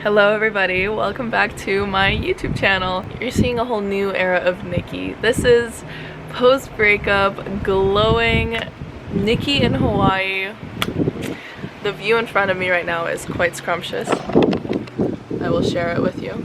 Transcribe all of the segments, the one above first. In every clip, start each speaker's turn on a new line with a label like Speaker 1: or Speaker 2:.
Speaker 1: Hello everybody, welcome back to my YouTube channel. You're seeing a whole new era of Nikki. This is post-breakup, glowing Nikki in Hawaii. The view in front of me right now is quite scrumptious. I will share it with you.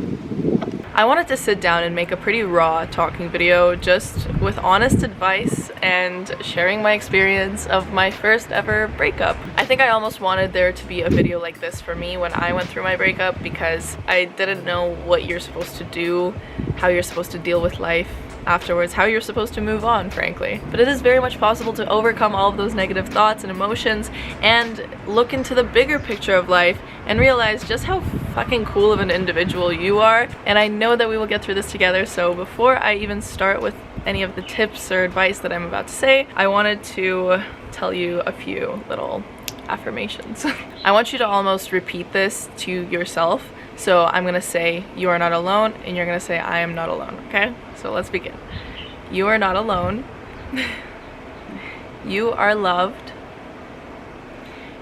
Speaker 1: I wanted to sit down and make a pretty raw talking video just with honest advice and sharing my experience of my first ever breakup. I think I almost wanted there to be a video like this for me when I went through my breakup because I didn't know what you're supposed to do, how you're supposed to deal with life afterwards, how you're supposed to move on, frankly. But it is very much possible to overcome all of those negative thoughts and emotions and look into the bigger picture of life and realize just how fucking cool of an individual you are. And I know that we will get through this together, so before I even start with any of the tips or advice that I'm about to say, I wanted to tell you a few little affirmations. I want you to almost repeat this to yourself. So I'm gonna say, you are not alone, and you're gonna say, I am not alone, okay? So let's begin. You are not alone. You are loved.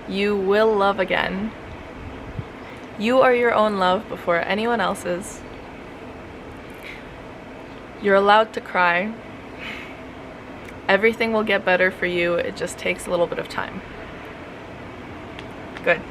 Speaker 1: You will love again. You are your own love before anyone else's. You're allowed to cry. Everything will get better for you, it just takes a little bit of time. Good.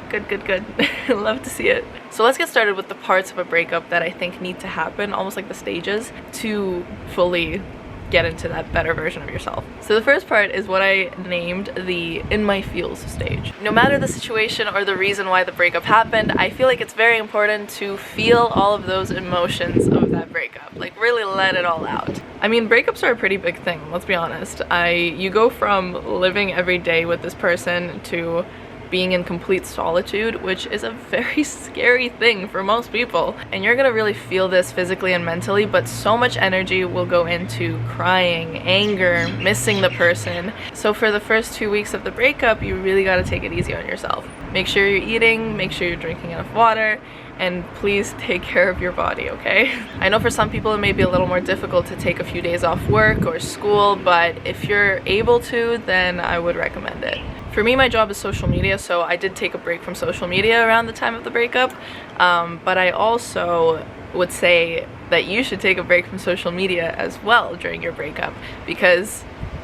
Speaker 1: Good. Love to see it. So let's get started with the parts of a breakup that I think need to happen, almost like the stages, to fully get into that better version of yourself. So the first part is what I named the in my feels stage. No matter the situation or the reason why the breakup happened, I feel like it's very important to feel all of those emotions of that breakup. Like really let it all out. I mean, breakups are a pretty big thing, let's be honest. You go from living every day with this person to being in complete solitude, which is a very scary thing for most people. And you're gonna really feel this physically and mentally, but so much energy will go into crying, anger, missing the person. So for the first 2 weeks of the breakup, you really gotta take it easy on yourself. Make sure you're eating, make sure you're drinking enough water, and please take care of your body, okay? I know for some people it may be a little more difficult to take a few days off work or school, but if you're able to, then I would recommend it. For me, my job is social media, so I did take a break from social media around the time of the breakup, but I also would say that you should take a break from social media as well during your breakup, because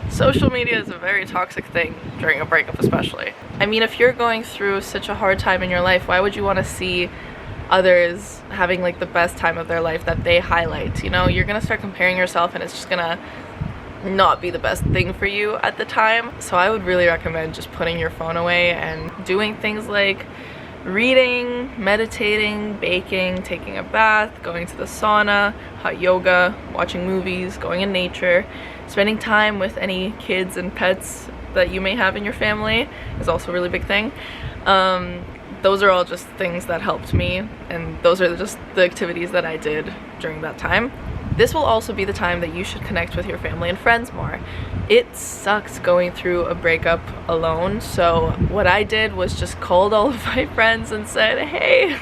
Speaker 1: social media is a very toxic thing during a breakup especially. I mean, if you're going through such a hard time in your life, why would you want to see others having like the best time of their life that they highlight? You know, you're gonna start comparing yourself and it's just gonna not be the best thing for you at the time. So I would really recommend just putting your phone away and doing things like reading, meditating, baking, taking a bath, going to the sauna, hot yoga, watching movies, going in nature, spending time with any kids and pets that you may have in your family is also a really big thing. Those are all just things that helped me, and those are just the activities that I did during that time. This will also be the time that you should connect with your family and friends more. It sucks going through a breakup alone, so what I did was just called all of my friends and said, hey,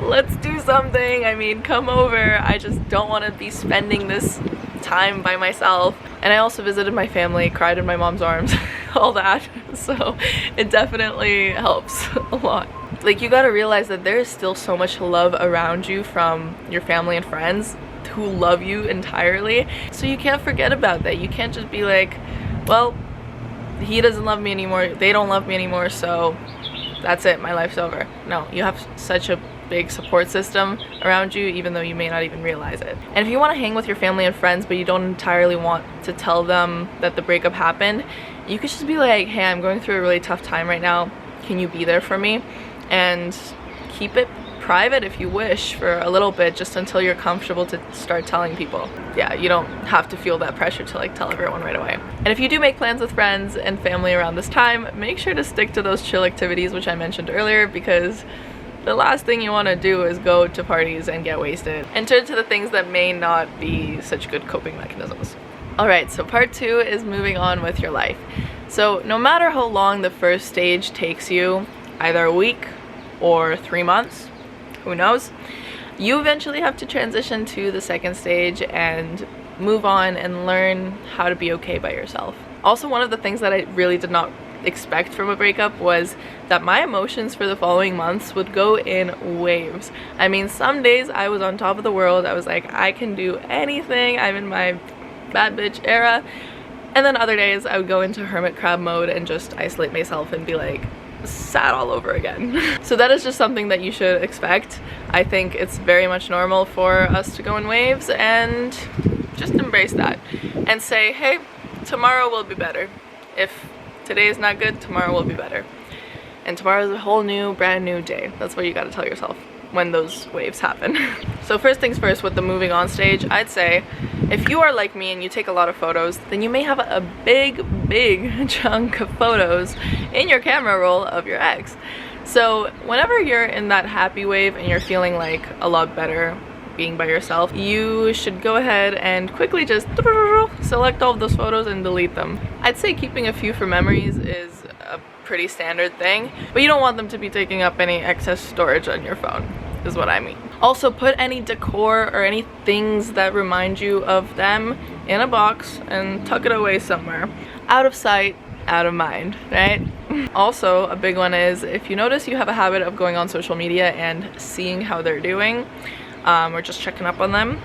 Speaker 1: let's do something. I mean, come over. I just don't want to be spending this time by myself. And I also visited my family, cried in my mom's arms, all that. So it definitely helps a lot. Like, you gotta realize that there is still so much love around you from your family and friends who love you entirely. So you can't forget about that. You can't just be like, well, he doesn't love me anymore, they don't love me anymore, so that's it, my life's over. No, you have such a big support system around you, even though you may not even realize it. And if you want to hang with your family and friends, but you don't entirely want to tell them that the breakup happened, you could just be like, hey, I'm going through a really tough time right now. Can you be there for me? And keep it private if you wish for a little bit, just until you're comfortable to start telling people. Yeah, you don't have to feel that pressure to like tell everyone right away. And if you do make plans with friends and family around this time, make sure to stick to those chill activities which I mentioned earlier, because the last thing you want to do is go to parties and get wasted and turn to the things that may not be such good coping mechanisms. Alright, so part 2 is moving on with your life. So no matter how long the first stage takes you, either a week or 3 months, who knows, you eventually have to transition to the second stage and move on and learn how to be okay by yourself. Also, one of the things that I really did not expect from a breakup was that my emotions for the following months would go in waves. I mean, some days I was on top of the world. I was like, I can do anything. I'm in my bad bitch era. And then other days I would go into hermit crab mode and just isolate myself and be like sad all over again. So that is just something that you should expect. I think it's very much normal for us to go in waves, and just embrace that and say, hey, tomorrow will be better. If today is not good, tomorrow will be better. And tomorrow is a whole new, brand new day. That's what you gotta tell yourself when those waves happen. So first things first, with the moving on stage, I'd say if you are like me and you take a lot of photos, then you may have a big chunk of photos in your camera roll of your ex. So whenever you're in that happy wave and you're feeling like a lot better being by yourself, you should go ahead and quickly just select all of those photos and delete them. I'd say keeping a few for memories is a pretty standard thing, but you don't want them to be taking up any excess storage on your phone, is what I mean. Also, put any decor or any things that remind you of them in a box and tuck it away somewhere. Out of sight, out of mind, right? Also, a big one is if you notice you have a habit of going on social media and seeing how they're doing, or just checking up on them,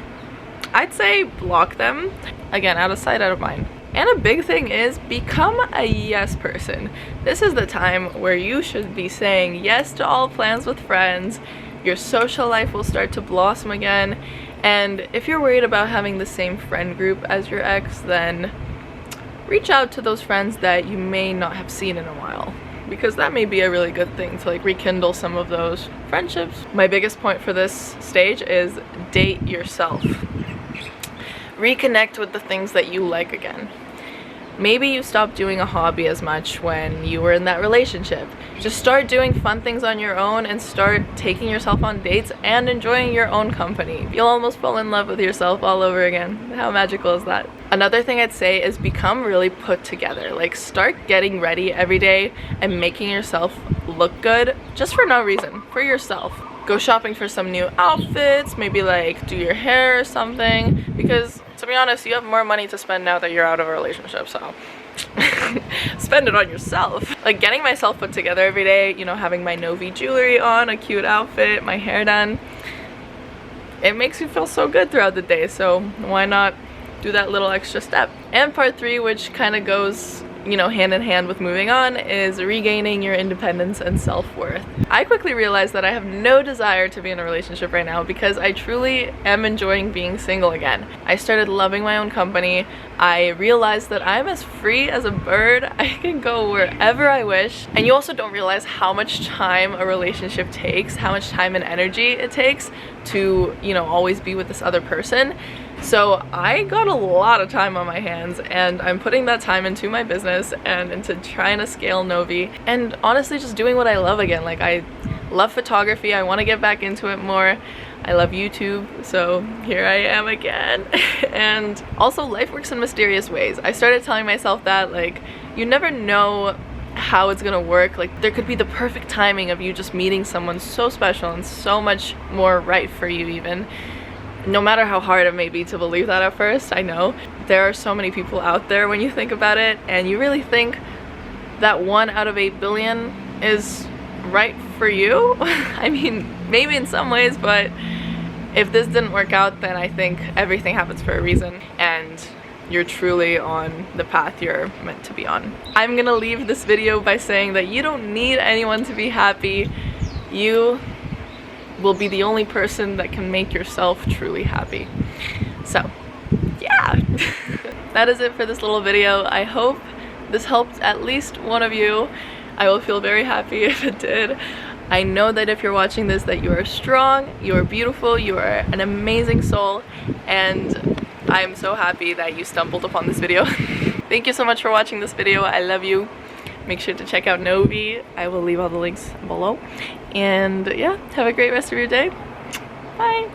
Speaker 1: I'd say block them. Again, out of sight, out of mind. And a big thing is become a yes person. This is the time where you should be saying yes to all plans with friends. Your social life will start to blossom again. And if you're worried about having the same friend group as your ex, then reach out to those friends that you may not have seen in a while, because that may be a really good thing to like rekindle some of those friendships. My biggest point for this stage is date yourself. Reconnect with the things that you like again. Maybe you stopped doing a hobby as much when you were in that relationship. Just start doing fun things on your own and start taking yourself on dates and enjoying your own company. You'll almost fall in love with yourself all over again. How magical is that? Another thing I'd say is become really put together. Like, start getting ready every day and making yourself look good just for no reason, for yourself. Go shopping for some new outfits, maybe like do your hair or something, because to be honest, you have more money to spend now that you're out of a relationship, so spend it on yourself. Like getting myself put together every day, you know, having my Novi jewelry on, a cute outfit, my hair done, it makes you feel so good throughout the day, so why not do that little extra step? And part 3, which kind of goes, you know, hand in hand with moving on, is regaining your independence and self-worth. I quickly realized that I have no desire to be in a relationship right now because I truly am enjoying being single again. I started loving my own company. I realized that I'm as free as a bird. I can go wherever I wish. And you also don't realize how much time a relationship takes, how much time and energy it takes to, you know, always be with this other person. So I got a lot of time on my hands, and I'm putting that time into my business and into trying to scale Novi, and honestly just doing what I love again. Like, I love photography. I want to get back into it more. I love YouTube, so here I am again. And also, life works in mysterious ways. I started telling myself that, like, you never know how it's gonna work. Like, there could be the perfect timing of you just meeting someone so special and so much more right for you even. No matter how hard it may be to believe that at first, I know. There are so many people out there when you think about it, and you really think that 1 out of 8 billion is right for you? I mean, maybe in some ways, but if this didn't work out, then I think everything happens for a reason, and you're truly on the path you're meant to be on. I'm gonna leave this video by saying that you don't need anyone to be happy. You will be the only person that can make yourself truly happy. So yeah, that is it for this little video. I hope this helped at least one of you. I will feel very happy if it did. I know that if you're watching this, that you are strong, you are beautiful, you are an amazing soul, and I'm so happy that you stumbled upon this video. Thank you so much for watching this video. I love you. Make sure to check out Novi. I will leave all the links below. And yeah, have a great rest of your day. Bye.